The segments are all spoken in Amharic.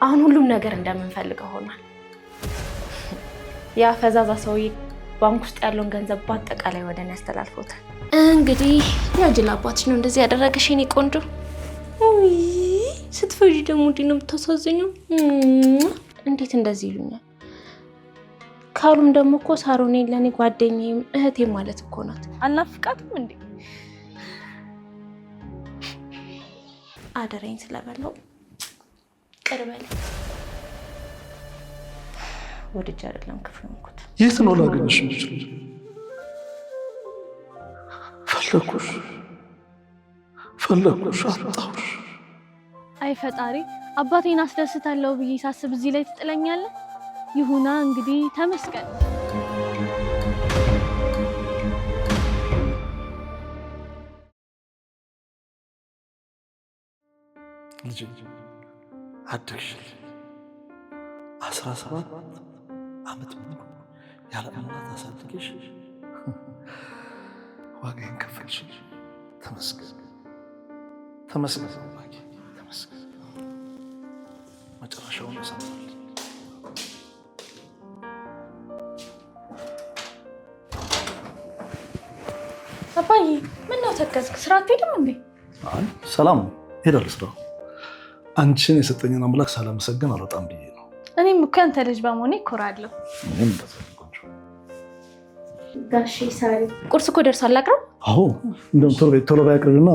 አሁን ሁሉም ነገር እንደምንፈልገው ሆኗል። ያ ፈዛዛ ሰውዬ ባንክ ውስጥ ያለውን ገንዘብ በአጠቃላይ ወደ እኔ ያስተላልፎታል። እንግዲህ ያጅል አባትሽ ነው እንደዚህ ያደረገሽ የኔ ቆንጆ። ውይ ስትፈጂ ደግሞ እንዴት ነው የምታሳዝኘው? እንዴት እንደዚህ ይሉኛል? ካሉም ደግሞ እኮ ሳሮኔ ለኔ ጓደኛዬም እህቴ ማለት እኮ ናት። አልናፍቃትም እንዴ? አደረኝ ስለበለው ቅርበል ወድጄ አይደለም ክፍል እንኩት። የት ነው ላገኝሽ የምችለው? ፈለኩሽ አጣሁሽ። አይ ፈጣሪ፣ አባቴን አስደስታለሁ ብዬ ሳስብ እዚህ ላይ ትጥለኛለህ? ይሁና እንግዲህ ተመስገን። ልጄ አደግሽልኝ። 17 ዓመት ሙሉ ያለ እናት አሳድገሽ ዋጋዬን ከፈልሽ። ተመስገን ተመስገን አምላኬ ተመስገን። መጨረሻውን ያሳምራል። አባዬ ምን ነው ተከዝክ? ስራ አትሄድም እንዴ? አይ ሰላም ነው፣ ሄዳለሁ ስራ። አንቺን የሰጠኝን አምላክ ሳላመሰግን አልወጣም ብዬ ነው። እኔም እኮ ያንተ ልጅ በመሆኔ እኮራለሁ። እኔም እንደዛ ቆንጆ ጋሼ ሳሪ ቁርስ እኮ ደርሷል። አቅርብ። አዎ እንደውም ቶሎ ባያቅርብና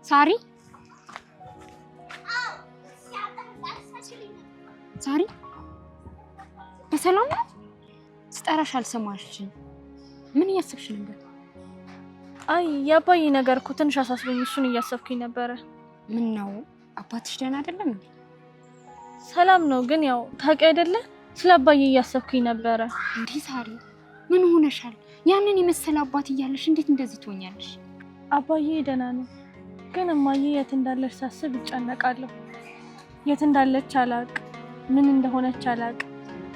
ሳሪ ሳሪ በሰላም ነው? ስጠራሽ አልሰማሽም። ምን እያሰብሽ ነበር? አይ የአባዬ ነገር እኮ ትንሽ አሳስበኝ፣ እሱን እያሰብኩኝ ነበረ። ምን ነው አባትሽ ደህና አይደለም እንዴ? ሰላም ነው፣ ግን ያው ታውቂ አይደለ ስለ አባዬ እያሰብኩኝ ነበረ። እንዴ ሳሪ ምን ሆነሻል? ያንን የመሰለ አባት እያለሽ እንዴት እንደዚህ ትሆኛለሽ? አባዬ ደህና ነው፣ ግን እማዬ የት እንዳለች ሳስብ እጨነቃለሁ። የት እንዳለች አላቅ፣ ምን እንደሆነች አላቅ።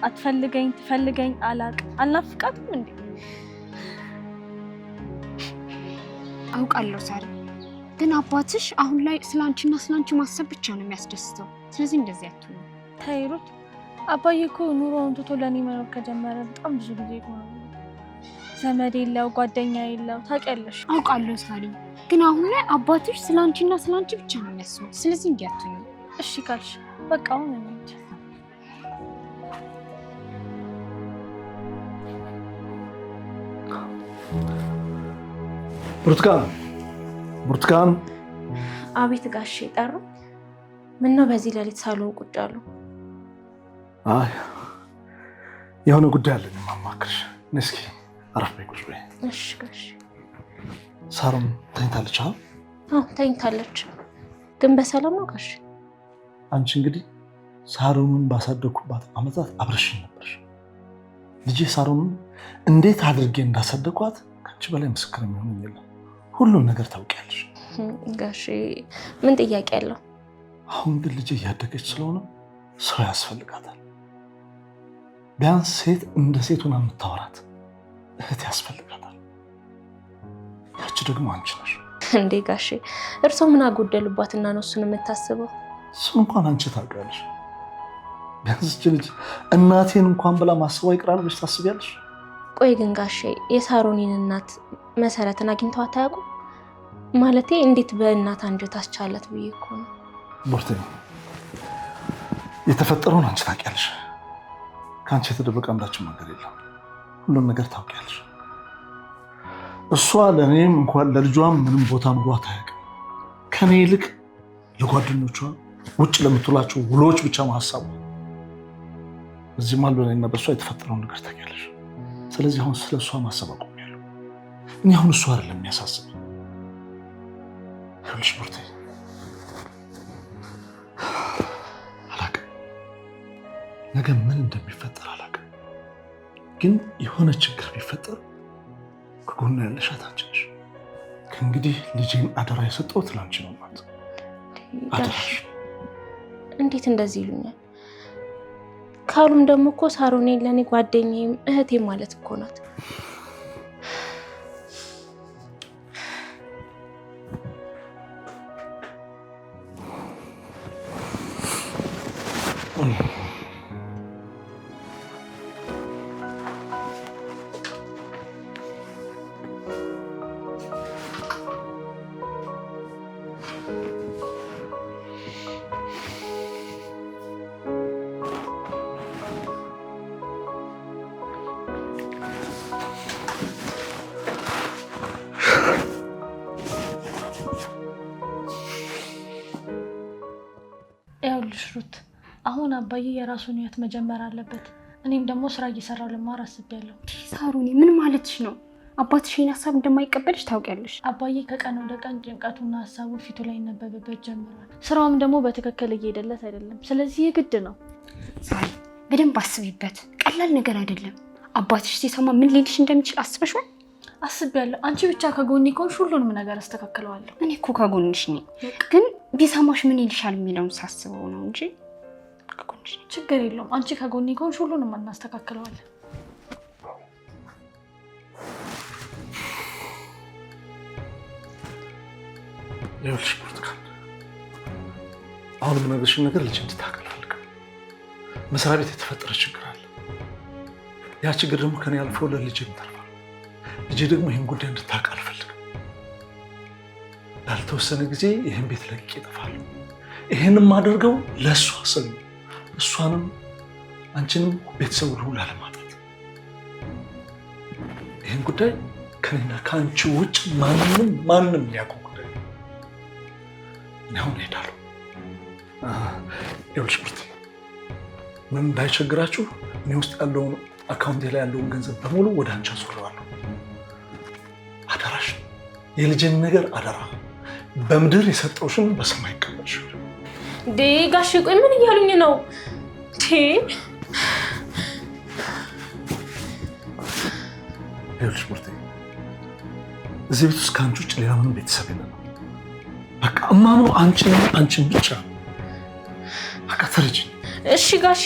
አትፈልገኝ ትፈልገኝ አላቅ። አልናፍቃትም እንዴ? አውቃለሁ ሳሪ፣ ግን አባትሽ አሁን ላይ ስላንቺና ስላንቺ ማሰብ ብቻ ነው የሚያስደስተው። ስለዚህ እንደዚህ አትሁን። ተይ ሩት፣ አባዬ እኮ ኑሮውን ትቶ ለኔ መኖር ከጀመረ በጣም ብዙ ጊዜ ሆኗል። ዘመድ የለው ጓደኛ የለው፣ ታውቂያለሽ። አውቃለሁ ሳሪ፣ ግን አሁን ላይ አባትሽ ስላንቺና ስላንቺ ብቻ ነው የሚያስበው። ስለዚህ እንዲህ አትሁን። እሺ ካልሽ በቃ አሁን እንሂድ። ብርቱካን። አቤት ጋሼ ጠሩ? ምን ነው በዚህ ሌሊት ሳሎን ቁጭ አሉ? አይ የሆነ ጉዳይ አለኝ ማማክርሽ። እስኪ አረፍ በይ ቁጭ በይ። እሺ ጋሼ። ሳሮን ተኝታለች? አዎ ተኝታለች። ግን በሰላም ነው ጋሼ? አንቺ እንግዲህ ሳሮንን ባሳደግኩባት ዓመታት አብረሽኝ ነበርሽ። ልጄ ሳሮንን እንዴት አድርጌ እንዳሳደግኳት ከአንቺ በላይ ምስክር የሚሆን የለም። ሁሉን ነገር ታውቂያለሽ ጋሼ። ምን ጥያቄ አለው? አሁን ግን ልጄ እያደገች ስለሆነ ሰው ያስፈልጋታል። ቢያንስ ሴት እንደ ሴት ሆና የምታወራት እህት ያስፈልጋታል። ያቺ ደግሞ አንቺ ነሽ። እንዴ ጋሼ እርስዎ ምን አጎደሉባትና ነው እሱን የምታስበው? እሱን እንኳን አንቺ ታውቂያለሽ። ቢያንስ እች ልጅ እናቴን እንኳን ብላ ማስበው ይቅራል ብለሽ ታስቢያለሽ? ቆይ ግን ጋሼ የሳሮኒን እናት መሰረትን አግኝተዋት አያውቁም? ማለቴ እንዴት በእናት አንጀት አስቻላት ብዬ እኮ ነው። ቦርቴ የተፈጠረውን አንቺ ታውቂያለሽ። ከአንቺ የተደበቀ አንዳችም ነገር የለም። ሁሉም ነገር ታውቂያለሽ። እሷ ለእኔም እንኳን ለልጇም ምንም ቦታ ኑሯት አያውቅም። ከኔ ይልቅ ለጓደኞቿ ውጭ ለምትውላቸው ውሎች ብቻ ማሳቡ። እዚህ ማል በእኔና በእሷ የተፈጠረውን ነገር ታውቂያለሽ። ስለዚህ አሁን ስለ እሷ ማሰብ አቁሜያለሁ። እኔ አሁን እሷ አይደለም የሚያሳስብ። ይኸውልሽ ቦርቴ አላውቅም፣ ነገ ምን እንደሚፈጠር አላውቅም። ግን የሆነ ችግር ቢፈጠር ከጎኗ ያለሻት አንቺ ነሽ። ከእንግዲህ ልጄን አደራ የሰጠሁት ለአንቺ ነው ማለት አደራሽ። እንዴት እንደዚህ ይሉኛል? ካሉም ደግሞ እኮ ሳሮኔ ለኔ ጓደኛዬም እህቴ ማለት እኮ ናት። ይኸውልሽ ሩት፣ አሁን አባዬ የራሱን ህይወት መጀመር አለበት። እኔም ደግሞ ስራ እየሰራው ልማር አስቤያለሁ። ሳሩኒ ምን ማለትሽ ነው? አባትሽ ይህን ሀሳብ እንደማይቀበልሽ ታውቂያለሽ። አባዬ ከቀን ወደ ቀን ጭንቀቱና ሀሳቡ ፊቱ ላይ ይነበብበት ጀምሯል። ስራውም ደግሞ በትክክል እየሄደለት አይደለም። ስለዚህ የግድ ነው። ሳሪ በደንብ አስቢበት። ቀላል ነገር አይደለም። አባትሽ ሲሰማ ምን ሊልሽ እንደሚችል አስበሽዋል? አስቤያለሁ። አንቺ ብቻ ከጎኔ ከሆንሽ ሁሉንም ነገር አስተካክለዋለሁ። እኔ እኮ ከጎንሽ ነኝ፣ ግን ቢሰማሽ ምን ይልሻል የሚለውን ሳስበው ነው እንጂ ከጎንሽ ነኝ። ችግር የለውም። አንቺ ከጎኔ ከሆንሽ ሁሉንም እናስተካክለዋለን። ይኸውልሽ ብርቱካን፣ አሁን የምነግርሽን ነገር ልጅ እንድታውቅ አልፈልግም። መስሪያ ቤት የተፈጠረ ችግር አለ። ያ ችግር ደግሞ ከኔ አልፎ ለልጅ ይተርፋል። ልጄ ደግሞ ይህን ጉዳይ እንድታውቅ አልፈልግም። ላልተወሰነ ጊዜ ይህን ቤት ለቅቄ እጠፋለሁ። ይህንም አድርገው ለእሷ ስል ነው። እሷንም አንቺንም ቤተሰቡ ሁሉ ላለማጣት። ይህን ጉዳይ ከኔና ከአንቺ ውጭ ማንም ሊያውቀው ጉዳይ ነው። እኔ አሁን እሄዳለሁ። ይኸውልሽ ብርት፣ ምን እንዳይቸግራችሁ እኔ ውስጥ ያለውን አካውንቴ ላይ ያለውን ገንዘብ በሙሉ ወደ አንቺ አዞረዋለሁ። አደራሽ፣ የልጄን ነገር አደራ። በምድር የሰጠውሽን በሰማይ ይቀበልሽ። ጋሽ ቆይ ምን እያሉኝ ነው? ይኸውልሽ ብርቴ፣ እዚህ ቤት ውስጥ ከአንቺ ውጭ ሌላ ምንም ቤተሰብ የለም። በቃ እማምነው አንቺን ብቻ ነው። በቃ ተረጅኝ። እሺ ጋሼ፣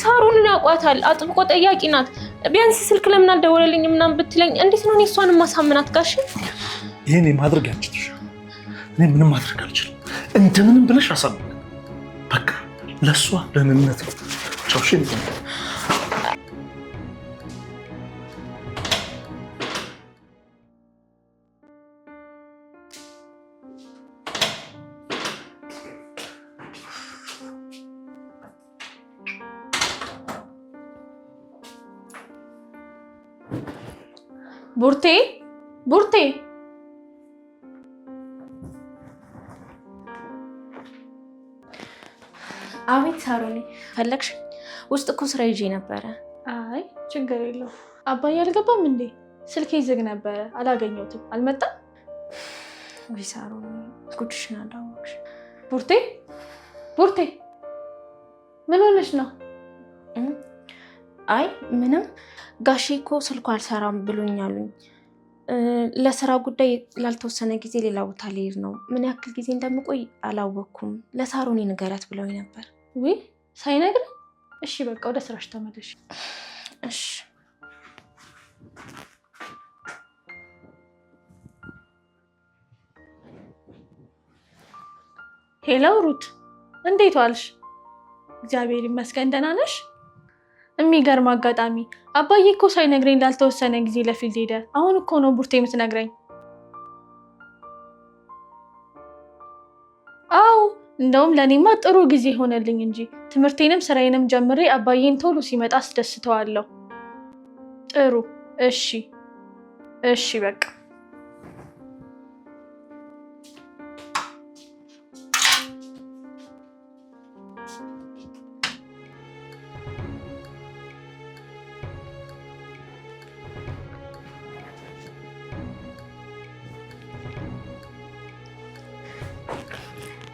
ሳሩንን ያውቋታል፣ አጥብቆ ጠያቂ ናት። ቢያንስ ስልክ ለምን አልደወለልኝ ምናምን ብትለኝ እንዴት ነው እኔ እሷን ማሳምናት? ጋሼ ይህን ማድረግ ያንችልሽ። እኔ ምንም ማድረግ አልችልም። እንደምንም ብለሽ አሳምናት። በቃ ለእሷ ደህንነት ነው። ቻውሽ ቡርቴ ቡርቴ፣ አቤት ሳሮኔ፣ ፈለግሽ? ውስጥ እኮ ስራ ይዤ ነበረ። አይ ችግር የለው። አባዬ አልገባም እንዴ? ስልኬ ዝግ ነበረ፣ አላገኘሁትም። አልመጣም? ወይ ሳሮኔ፣ ጉድሽን አላወቅሽ። ቡርቴ ቡርቴ፣ ምን ሆነሽ ነው? አይ ምንም፣ ጋሼ እኮ ስልኩ አልሰራም ብሎኛሉኝ። ለስራ ጉዳይ ላልተወሰነ ጊዜ ሌላ ቦታ ልሄድ ነው። ምን ያክል ጊዜ እንደምቆይ አላወቅኩም። ለሳሮኔ ንገሪያት ብለውኝ ነበር። ውይ ሳይነግረኝ? እሺ በቃ ወደ ስራሽ ተመለሽ። እሺ። ሄሎ ሩት፣ እንዴት ዋልሽ? እግዚአብሔር ይመስገን። ደህና ነሽ? የሚገርም አጋጣሚ፣ አባዬ እኮ ሳይነግረኝ ላልተወሰነ ጊዜ ለፊልድ ሄደ። አሁን እኮ ነው ቡርቴ የምትነግረኝ። አዎ እንደውም ለእኔማ ጥሩ ጊዜ ሆነልኝ እንጂ ትምህርቴንም ስራዬንም ጀምሬ አባዬን ቶሎ ሲመጣ አስደስተዋለሁ። ጥሩ እሺ እሺ በቃ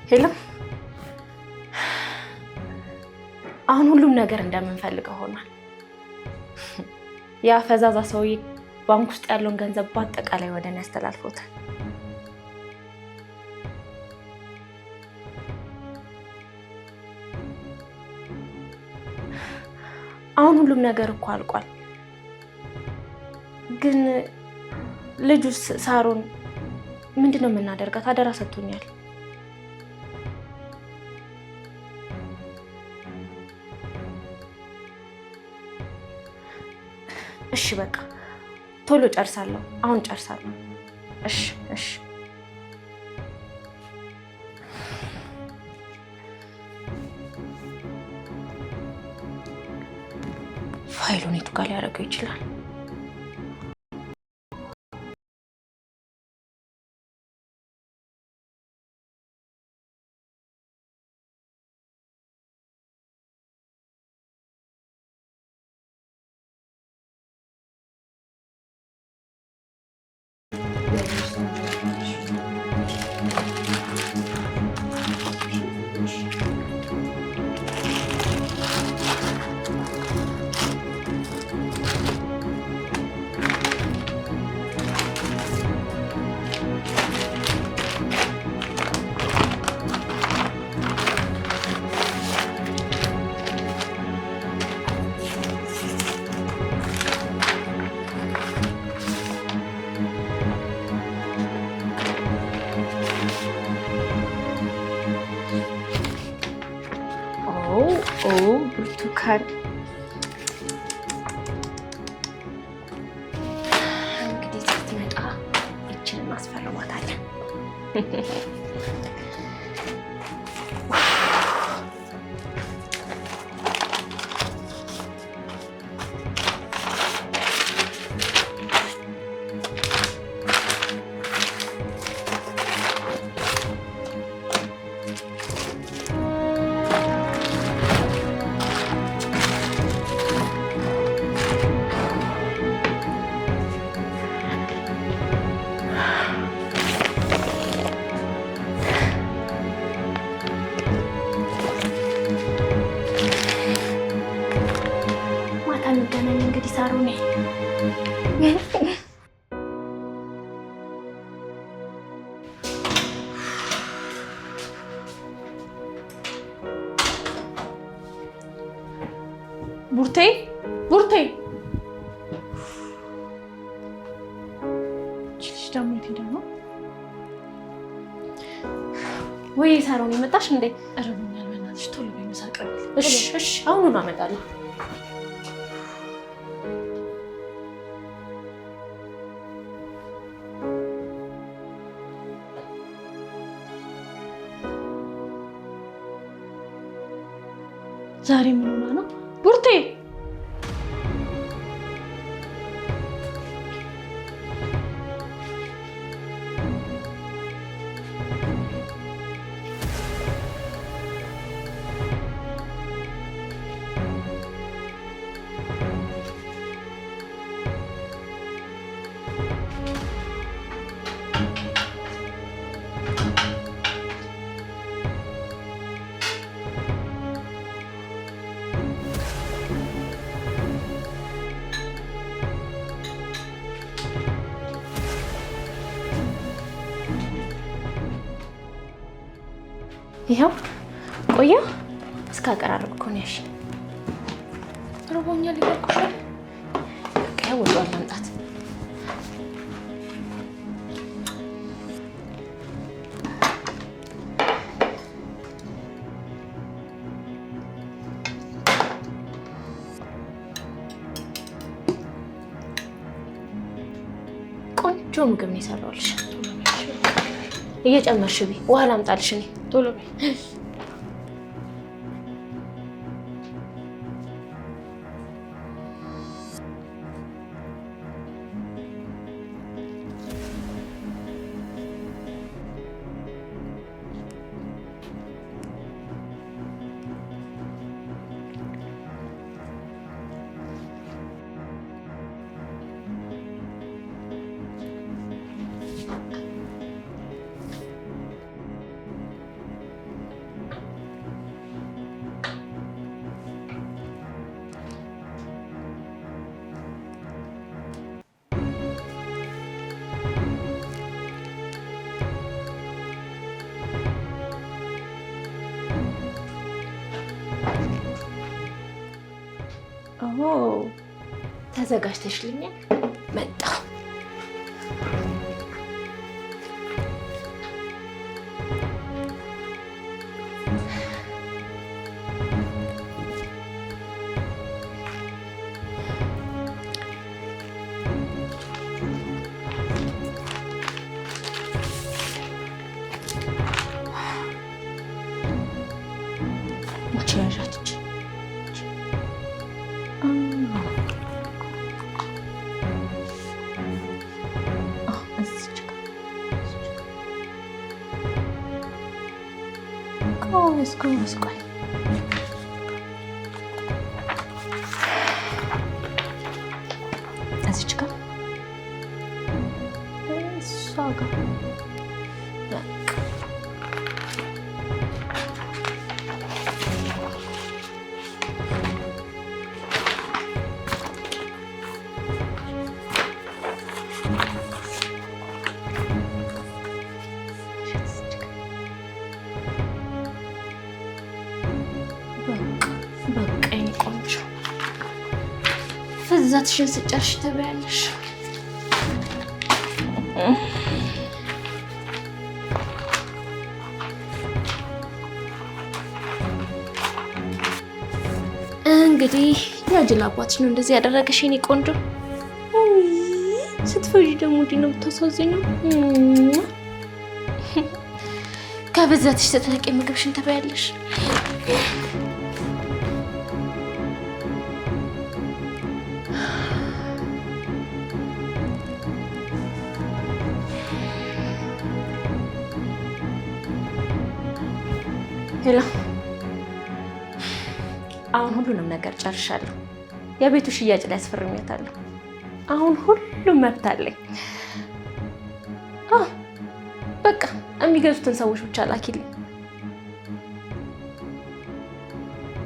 ሄሎ፣ አሁን ሁሉም ነገር እንደምንፈልገው ሆኗል። ያ ፈዛዛ ሰውዬ ባንክ ውስጥ ያለውን ገንዘብ በአጠቃላይ ወደ እኔ ያስተላልፎታል። አሁን ሁሉም ነገር እኮ አልቋል። ግን ልጁስ ሳሮን ምንድነው የምናደርጋት? አደራ ሰጥቶኛል። እሺ በቃ ቶሎ ጨርሳለሁ። አሁን ጨርሳለሁ። እሺ እሺ። ፋይሉን የቱ ጋር ሊያደርገው ይችላል? ብርቱካን እንግዲህ ስትመጣ ይችን እናስፈርማታለን። እንገናኝ እንግዲህ ሳሮኔ። ቡርቴ ቡርቴ፣ ልጅ ደግሞ የት ሄዳ ነው? ወይ ሳሮኔ መጣሽ እንዴ? እረብኛል፣ በእናትሽ ቶሎ በይ ምሳ ቅርቢ። እሺ እሺ፣ አሁኑን አመጣለሁ። ዛሬ ምን ሆና ነው ቡርቴ? ይኸው ቆየ እስከ አቀራረብ እኮ ነው ያልሽኝ። ርቦኛል ይበቃሻል። በቃ ወጧል ማምጣት። ቆንጆ ምግብ ነው የሰራሁልሽ። እየጨመርሽ ቢ ውሃ ላምጣልሽ እኔ። ቶሎ በይ። ተዘጋጅተሽልኛል? መጣሁ። እስቆይ እዚች ጋር እሷ ጋር በቃኝ ቆንጆ ፍዛትሽን ስጨርሽ ትበያለሽ። እንግዲህ ያጅል አባትሽ ነው እንደዚህ ያደረገሽ የኔ ቆንጆ። ስትፈጂ ደግሞ እንዲህ ነው የምታሳዝኘው። ከብዛትሽ ስትለቂ ምግብሽን ትበያለሽ። ሄሎ፣ አሁን ሁሉንም ነገር ጨርሻለሁ። የቤቱ ሽያጭ ላይ አስፈርሚያታለሁ። አሁን ሁሉም መብት አለኝ። በቃ የሚገዙትን ሰዎች ብቻ ላኪልኝ።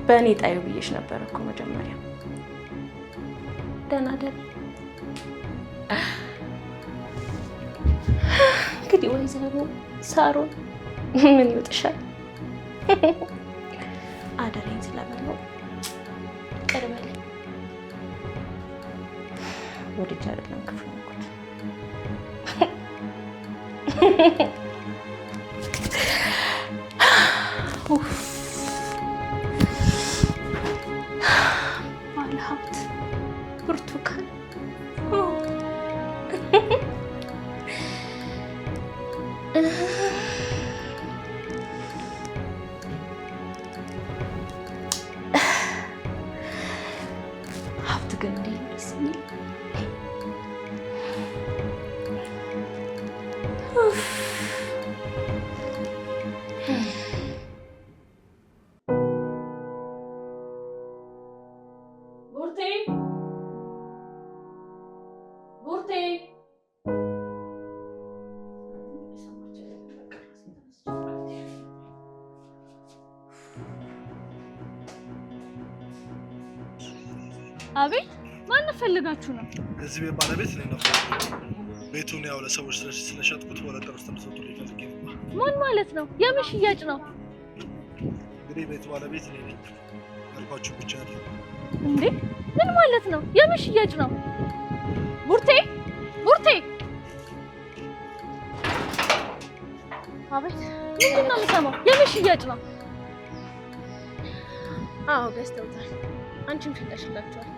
በእኔ ጣዩ ብዬሽ ነበር እኮ መጀመሪያ። ደህና ደህና። እንግዲህ ወይዘሮ ሳሮን ምን ይወጥሻል? አደረኝ ስለበለው ቀርበል ወድጄ አይደለም ክፉ ነውኩት። ባለሀብት ብርቱካን ሀብት ግን እንዴት ነው ደስ የሚል። አቤት፣ ማን ፈልጋችሁ ነው? እዚህ ቤት ባለቤት ነኝ ነው። ቤቱን ያው ለሰዎች ስለሸጥኩት ወረቀት ውስጥ ተሰጥቶ ሊፈልግ ነው። ምን ማለት ነው? የምን ሽያጭ ነው? እንግዲህ ቤቱ ባለቤት ነኝ አልኳችሁ ብቻ ነው እንዴ? ምን ማለት ነው? የምን ሽያጭ ነው? ቡርቴ ቡርቴ! አቤት፣ ምንድን ነው የምሰማው? የምን ሽያጭ ነው? አዎ ገዝተውታል። አንቺም ሽጠሽላችኋል።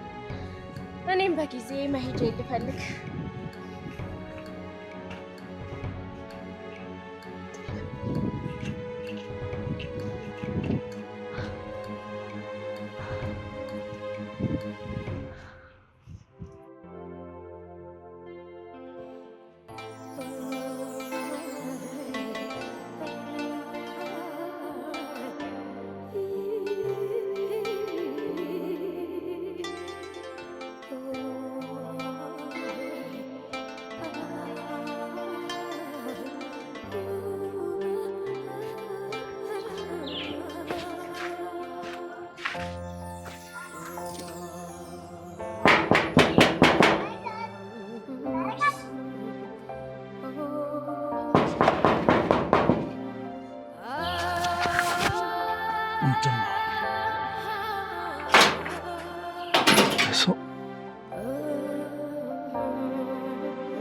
እኔም በጊዜ መሄጃ ልፈልግ።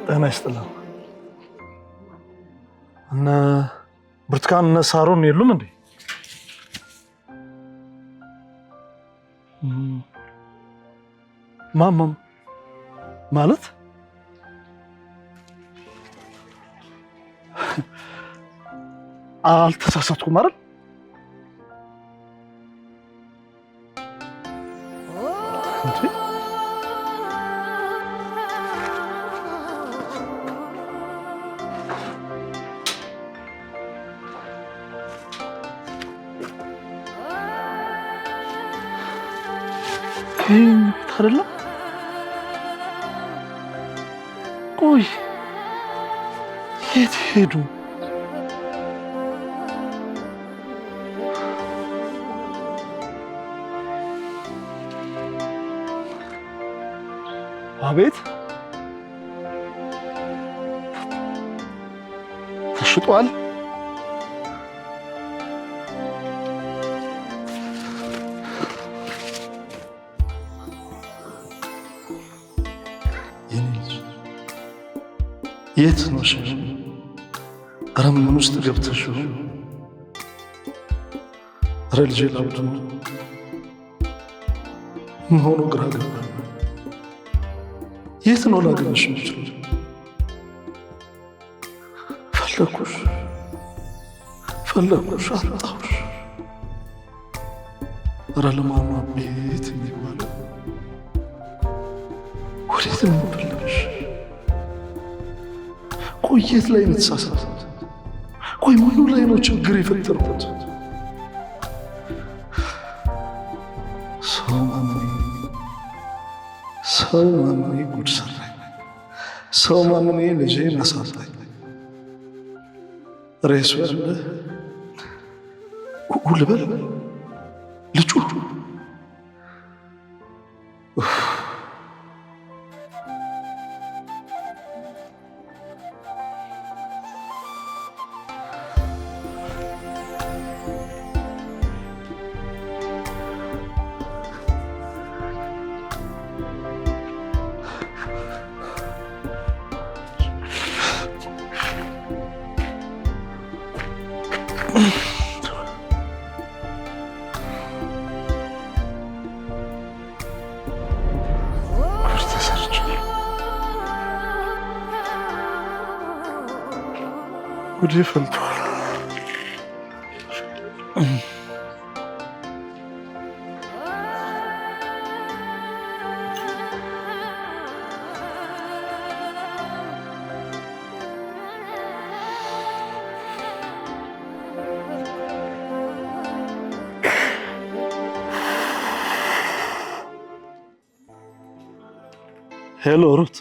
ጤና ይስጥልኝ። እነ ብርቱካን እነ ሳሮን የሉም እንዴ? ማማም ማለት አልተሳሳትኩም አይደል? ቤት አይደለም? ቆይ የት ሄዱ? አቤት ተሽጧል? የት ነው? ኧረ ምን ውስጥ ገብተሽ? ኧረ ልጄ ላብድ ነው መሆኑ ግራ ገባ። የት ነው ላገኝሽ የምችለው? ፈለኩሽ አጣሁሽ። ኧረ ለማማ ቤት የሚባለው ወዴት ነው የምፈልግሽ? ቆይ የት ላይ ነው የተሳሳትኩት? ቆይ ምኑ ላይ ነው ችግር የፈጠርኩት? ሰው ማመኔ ጉድ ሰራኝ። ሰው ማመኔ ልጄን አሳጣኝ። ሬሱ ያለ ልበል ልጩ ጉዴ ፈልቷል። ሄሎ ሩት፣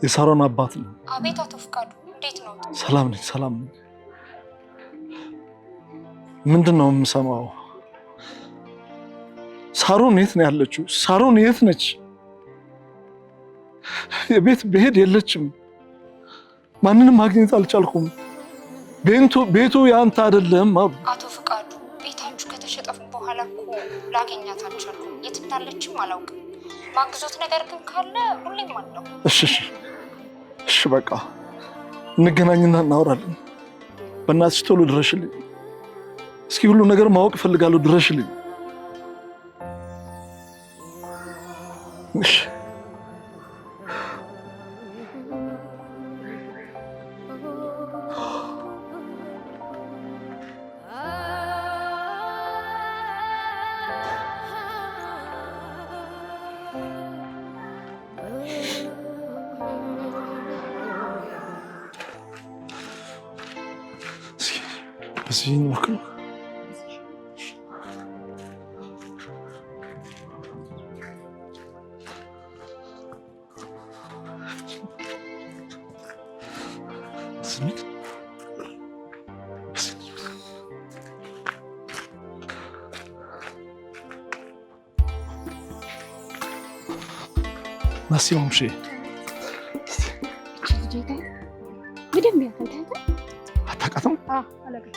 የሳሮን አባት ነው። አቤት አቶ ፍቃዱ፣ እንዴት ነው? ሰላም ነኝ። ምንድን ነው የምሰማው? ሳሮን የት ነው ያለችው? ሳሮን የት ነች? የቤት ብሄድ የለችም። ማንንም ማግኘት አልቻልኩም። ቤቱ ያንተ አይደለም አሉ። አቶ ፍቃዱ፣ ቤታችሁ ከተሸጠፉ በኋላ እኮ ላገኛት አልቻልኩም። የት እንዳለችም አላውቅም። ማግዞት ነገር ግን ካለ ሁሌም አለው። እሺ በቃ እንገናኝና እናወራለን። በእናትሽ ቶሎ ድረሽልኝ። እስኪ ሁሉ ነገር ማወቅ እፈልጋለሁ። ድረሽልኝ። እሺ እዚህ እንሞክር። ናሲም ሺ በደንብ ያፈታታ አታውቃትም? አላውቅም።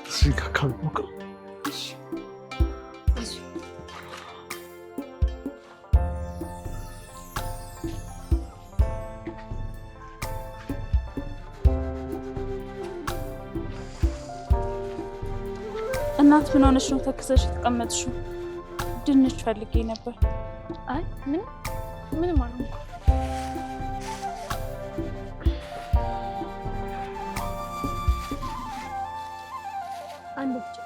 እዚህ አካባቢ ሞክር። እናት ምን ሆነሽ ነው ተከሰሽ የተቀመጥሽው? ድንች ፈልጌ ነበር። አይ ምንም አልሆንኩም። አንድ ብቻ።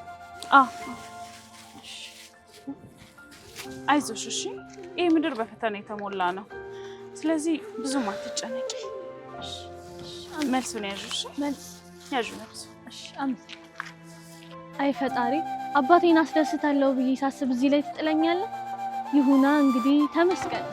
አይዞሽ እሺ። ይህ ምድር በፈተና የተሞላ ነው። ስለዚህ ብዙም አትጨነቂ። መልሱን ያዥሽ። መልስ ያዥ መልሱ። እሺ አይ ፈጣሪ አባቴን አስደስታለሁ ብዬ ሳስብ እዚህ ላይ ትጥለኛለህ? ይሁና እንግዲህ ተመስገን።